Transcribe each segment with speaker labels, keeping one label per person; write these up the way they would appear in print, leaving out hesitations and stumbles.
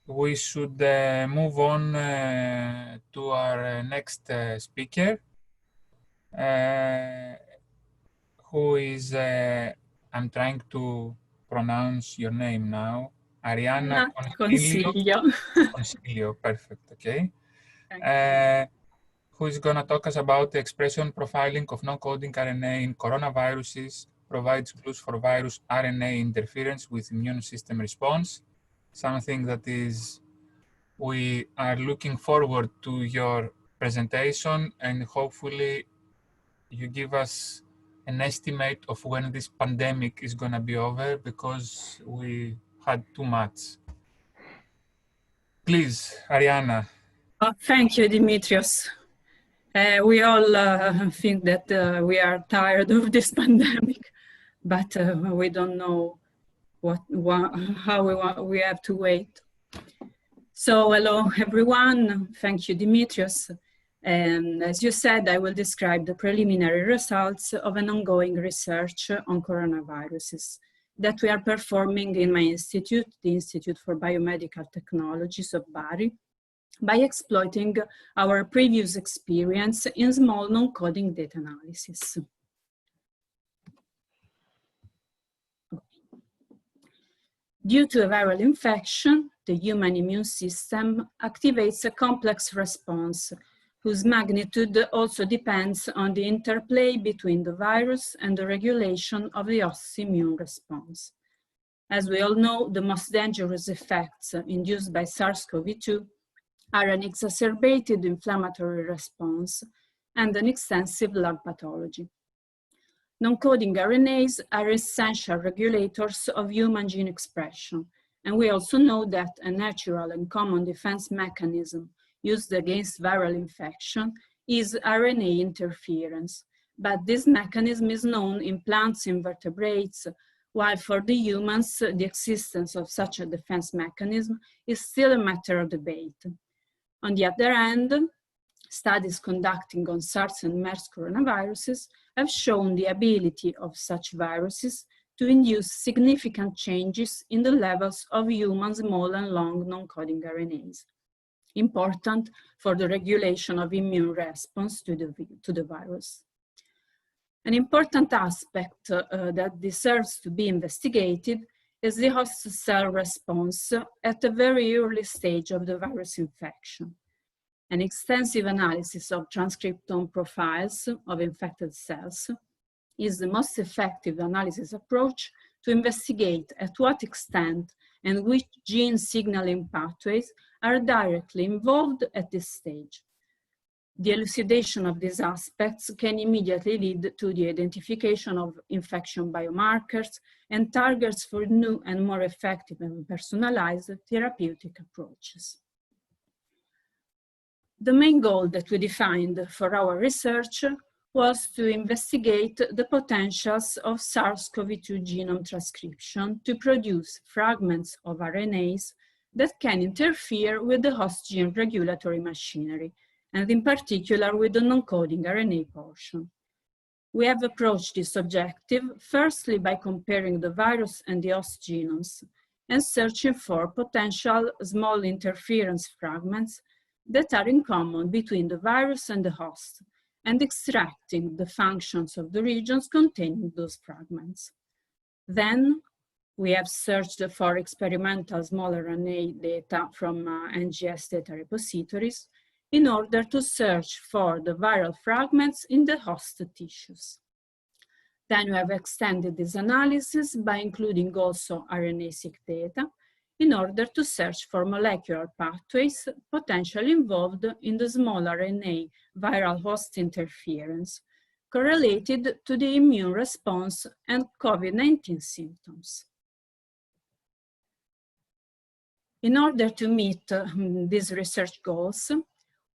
Speaker 1: we should move on to our next speaker, who is, I'm trying to pronounce your name now, Arianna
Speaker 2: Consiglio.
Speaker 1: Consiglio, perfect, okay. Who is going to talk us about the expression profiling of non-coding RNA in coronaviruses, provides clues for virus RNA interference with immune system response, something that is, we are looking forward to your presentation, and hopefully you give us an estimate of when this pandemic is going to be over, because we had too much. Please, Arianna.
Speaker 2: Oh, thank you, Dimitrios. We all think that we are tired of this pandemic, but we don't know how we have to wait. So hello, everyone. Thank you, Dimitrios. And as you said, I will describe the preliminary results of an ongoing research on coronaviruses that we are performing in my institute, the Institute for Biomedical Technologies of Bari, by exploiting our previous experience in small non-coding data analysis. Due to a viral infection, the human immune system activates a complex response whose magnitude also depends on the interplay between the virus and the regulation of the host's immune response. As we all know, the most dangerous effects induced by SARS-CoV-2 are an exacerbated inflammatory response and an extensive lung pathology. Non-coding RNAs are essential regulators of human gene expression, and we also know that a natural and common defense mechanism used against viral infection is RNA interference, but this mechanism is known in plants and vertebrates, while for the humans, the existence of such a defense mechanism is still a matter of debate. On the other hand, studies conducting on SARS and MERS coronaviruses have shown the ability of such viruses to induce significant changes in the levels of human small and long non-coding RNAs, important for the regulation of immune response to the virus. An important aspect that deserves to be investigated is the host cell response at a very early stage of the virus infection. An extensive analysis of transcriptome profiles of infected cells is the most effective analysis approach to investigate at what extent and which gene signaling pathways are directly involved at this stage. The elucidation of these aspects can immediately lead to the identification of infection biomarkers and targets for new and more effective and personalized therapeutic approaches. The main goal that we defined for our research was to investigate the potentials of SARS-CoV-2 genome transcription to produce fragments of RNAs that can interfere with the host gene regulatory machinery, and in particular with the non-coding RNA portion. We have approached this objective firstly by comparing the virus and the host genomes and searching for potential small interference fragments that are in common between the virus and the host, and extracting the functions of the regions containing those fragments. Then, we have searched for experimental small RNA data from NGS data repositories in order to search for the viral fragments in the host tissues. Then we have extended this analysis by including also RNA-seq data in order to search for molecular pathways potentially involved in the small RNA viral host interference correlated to the immune response and COVID-19 symptoms. In order to meet these research goals,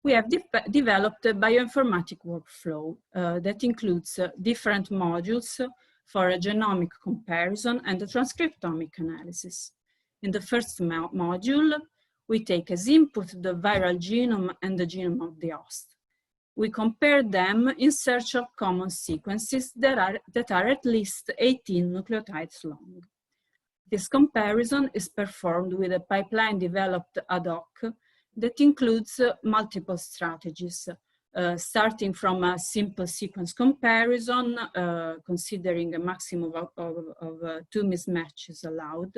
Speaker 2: we have developed a bioinformatic workflow that includes different modules for a genomic comparison and a transcriptomic analysis. In the first module, we take as input the viral genome and the genome of the host. We compare them in search of common sequences that are at least 18 nucleotides long. This comparison is performed with a pipeline developed ad hoc that includes multiple strategies, starting from a simple sequence comparison, considering a maximum of 2 mismatches allowed,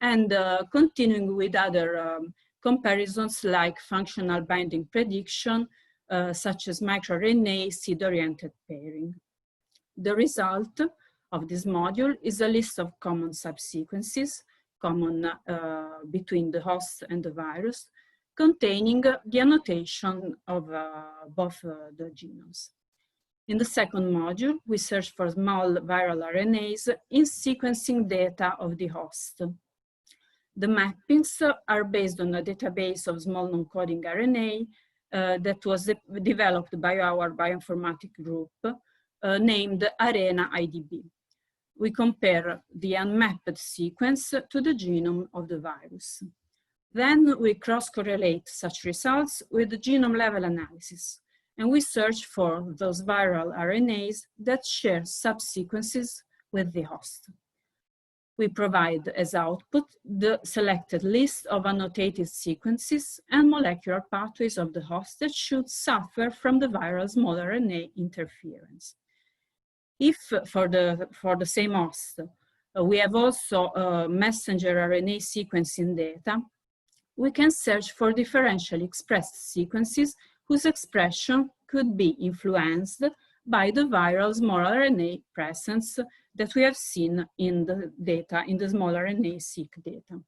Speaker 2: and continuing with other comparisons like functional binding prediction, such as microRNA seed-oriented pairing. The result of this module is a list of common subsequences, common between the host and the virus, containing the annotation of both the genomes. In the second module, we search for small viral RNAs in sequencing data of the host. The mappings are based on a database of small non-coding RNA that was developed by our bioinformatics group named Arena IDB. We compare the unmapped sequence to the genome of the virus. Then we cross-correlate such results with the genome-level analysis, and we search for those viral RNAs that share subsequences with the host. We provide as output the selected list of annotated sequences and molecular pathways of the host that should suffer from the viral small RNA interference. If for the same host, we have also messenger RNA sequencing data, we can search for differentially expressed sequences whose expression could be influenced by the viral small RNA presence that we have seen in the data, in the small RNA-seq data.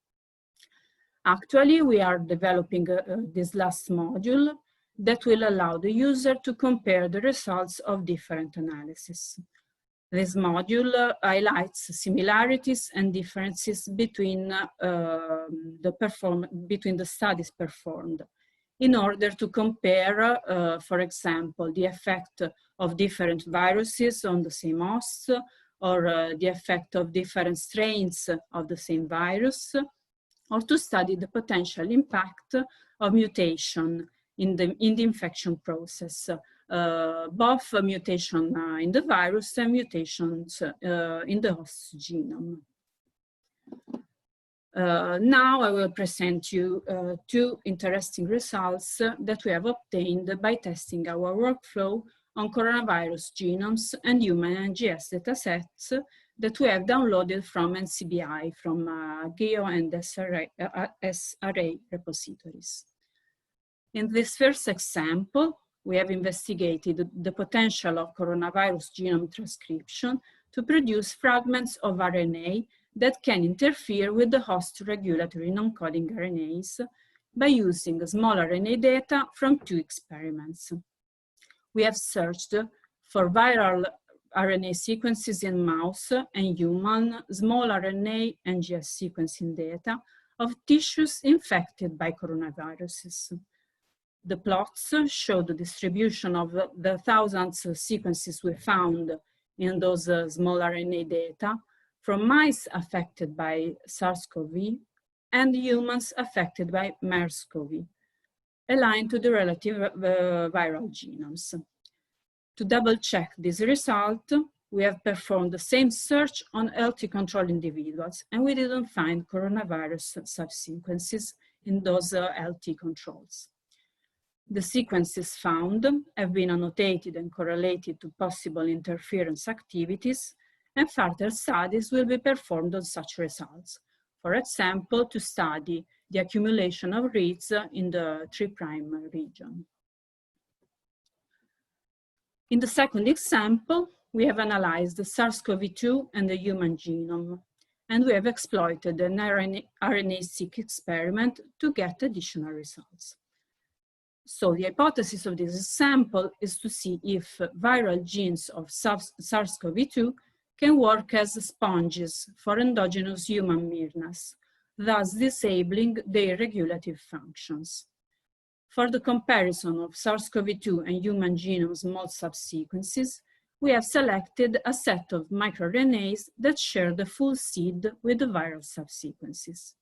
Speaker 2: Actually, we are developing this last module that will allow the user to compare the results of different analyses. This module highlights similarities and differences between the studies performed in order to compare, for example, the effect of different viruses on the same host, or the effect of different strains of the same virus, or to study the potential impact of mutation in the infection process, both mutation in the virus and mutations in the host genome. Now I will present you two interesting results that we have obtained by testing our workflow on coronavirus genomes and human NGS datasets that we have downloaded from NCBI, from Grillo and SRA repositories. In this first example, we have investigated the potential of coronavirus genome transcription to produce fragments of RNA that can interfere with the host regulatory non-coding RNAs by using small RNA data from 2 experiments. We have searched for viral RNA sequences in mouse and human small RNA NGS sequencing data of tissues infected by coronaviruses. The plots show the distribution of the thousands of sequences we found in those small RNA data from mice affected by SARS-CoV and humans affected by MERS-CoV, aligned to the relative viral genomes. To double check this result, we have performed the same search on healthy control individuals, and we didn't find coronavirus subsequences in those healthy controls. The sequences found have been annotated and correlated to possible interference activities, and further studies will be performed on such results. For example, to study the accumulation of reads in the 3' region. In the second example, we have analyzed the SARS-CoV-2 and the human genome, and we have exploited an RNA-seq experiment to get additional results. So the hypothesis of this sample is to see if viral genes of SARS-CoV-2 can work as sponges for endogenous human miRNAs, thus disabling their regulative functions. For the comparison of SARS-CoV-2 and human genome small subsequences, we have selected a set of microRNAs that share the full seed with the viral subsequences.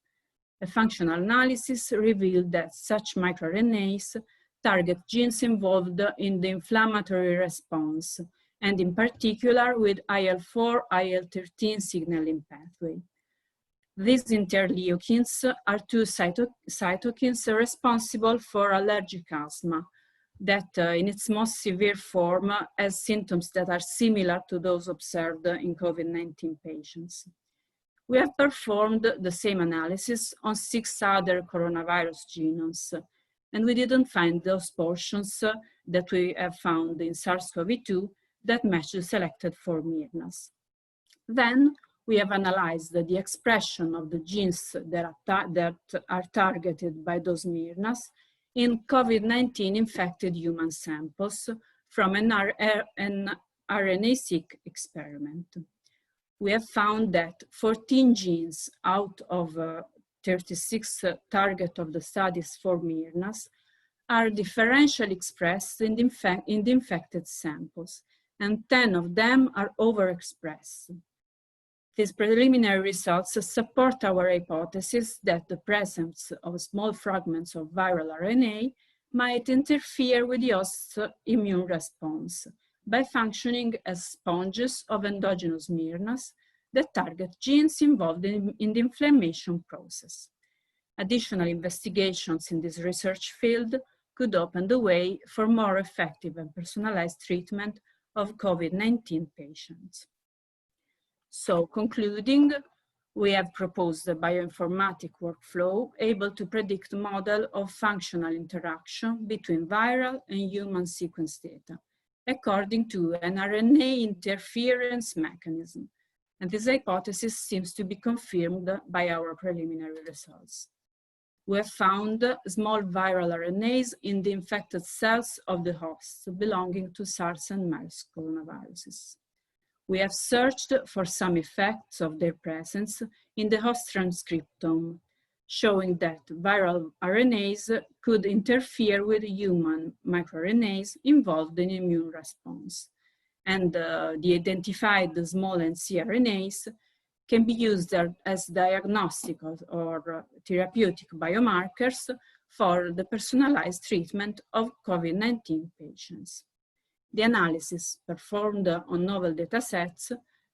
Speaker 2: A functional analysis revealed that such microRNAs target genes involved in the inflammatory response, and in particular with IL-4, IL-13 signaling pathway. These interleukins are two cytokines responsible for allergic asthma that in its most severe form has symptoms that are similar to those observed in COVID-19 patients. We have performed the same analysis on 6 other coronavirus genomes, and we didn't find those portions that we have found in SARS-CoV-2 that match the selected for miRNAs. Then we have analyzed the expression of the genes that are targeted by those miRNAs in COVID-19 infected human samples from an RNA-seq experiment. We have found that 14 genes out of 36 target of the studies for miRNAs are differentially expressed in the infected samples, and 10 of them are overexpressed. These preliminary results support our hypothesis that the presence of small fragments of viral RNA might interfere with the host's immune response by functioning as sponges of endogenous miRNAs that target genes involved in the inflammation process. Additional investigations in this research field could open the way for more effective and personalized treatment of COVID-19 patients. So concluding, we have proposed a bioinformatic workflow able to predict a model of functional interaction between viral and human sequence data according to an RNA interference mechanism. And this hypothesis seems to be confirmed by our preliminary results. We have found small viral RNAs in the infected cells of the hosts belonging to SARS and MERS coronaviruses. We have searched for some effects of their presence in the host transcriptome, showing that viral RNAs could interfere with human microRNAs involved in immune response. And the identified small ncRNAs can be used as diagnostic or therapeutic biomarkers for the personalized treatment of COVID-19 patients. The analysis performed on novel datasets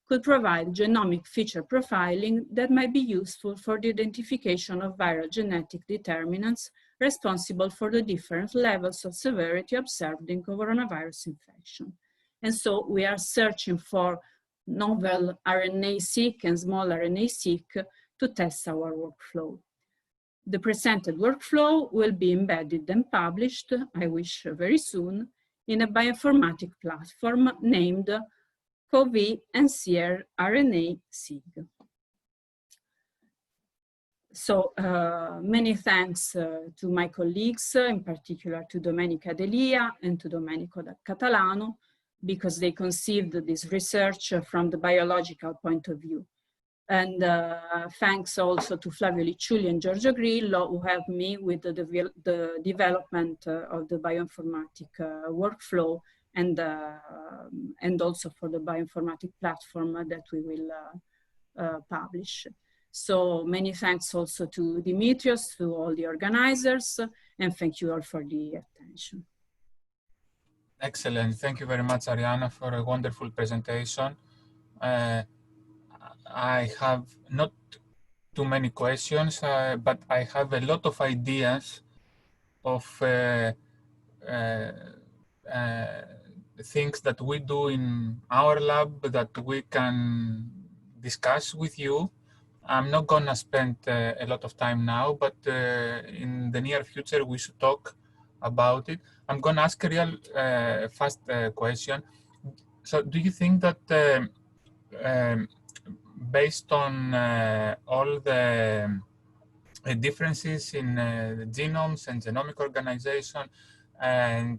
Speaker 2: could provide genomic feature profiling that might be useful for the identification of viral genetic determinants responsible for the different levels of severity observed in coronavirus infection. And so we are searching for novel RNA-seq and small RNA-seq to test our workflow. The presented workflow will be embedded and published, I wish very soon, in a bioinformatic platform named CoV-NCR RNA-seq. So many thanks to my colleagues, in particular to Domenica Delia and to Domenico Catalano, because they conceived this research from the biological point of view. And thanks also to Flavio Licciulli and Giorgio Grillo, who helped me with the development of the bioinformatic workflow and also for the bioinformatic platform that we will publish. So many thanks also to Dimitrios, to all the organizers, and thank you all for the attention.
Speaker 1: Excellent. Thank you very much, Arianna, for a wonderful presentation. I have not too many questions, but I have a lot of ideas of things that we do in our lab that we can discuss with you. I'm not going to spend a lot of time now, but in the near future, we should talk about it. I'm going to ask a real fast question. So do you think that based on all the differences in the genomes and genomic organization and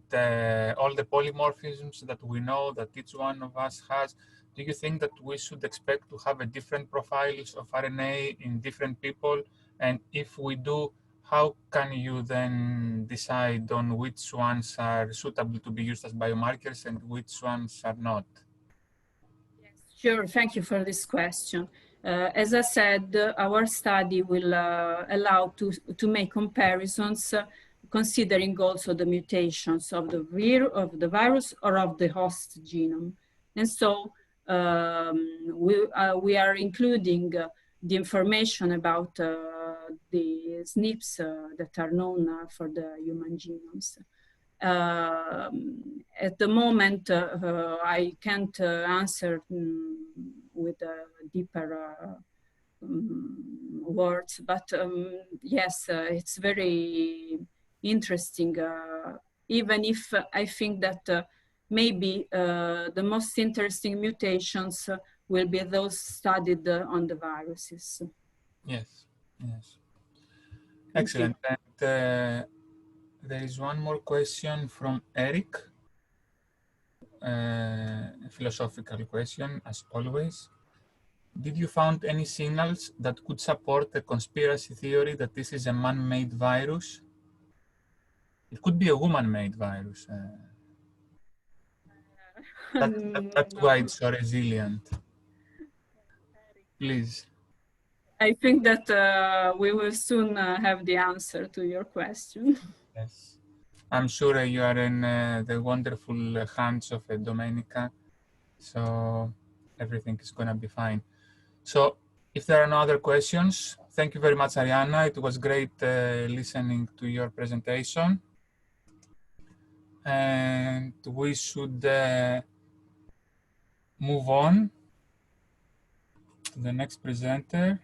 Speaker 1: all the polymorphisms that we know that each one of us has, do you think that we should expect to have a different profiles of RNA in different people? And if we do, how can you then decide on which ones are suitable to be used as biomarkers and which ones are not?
Speaker 2: Sure, thank you for this question. As I said, our study will allow to make comparisons considering also the mutations of the virus or of the host genome. And so we are including the information about the SNPs that are known for the human genomes. At the moment, I can't answer with deeper words, but yes, it's very interesting, even if I think that maybe the most interesting mutations will be those studied on the viruses.
Speaker 1: Yes, yes. Excellent. And there is one more question from Eric, a philosophical question, as always. Did you find any signals that could support the conspiracy theory that this is a man-made virus? It could be a woman-made virus. That's
Speaker 2: No.
Speaker 1: why it's so resilient. Please.
Speaker 2: I think that we will soon have the answer to your question.
Speaker 1: Yes. I'm sure you are in the wonderful hands of Domenica, so everything is going to be fine. So if there are no other questions, thank you very much, Arianna. It was great listening to your presentation. And we should move on to the next presenter.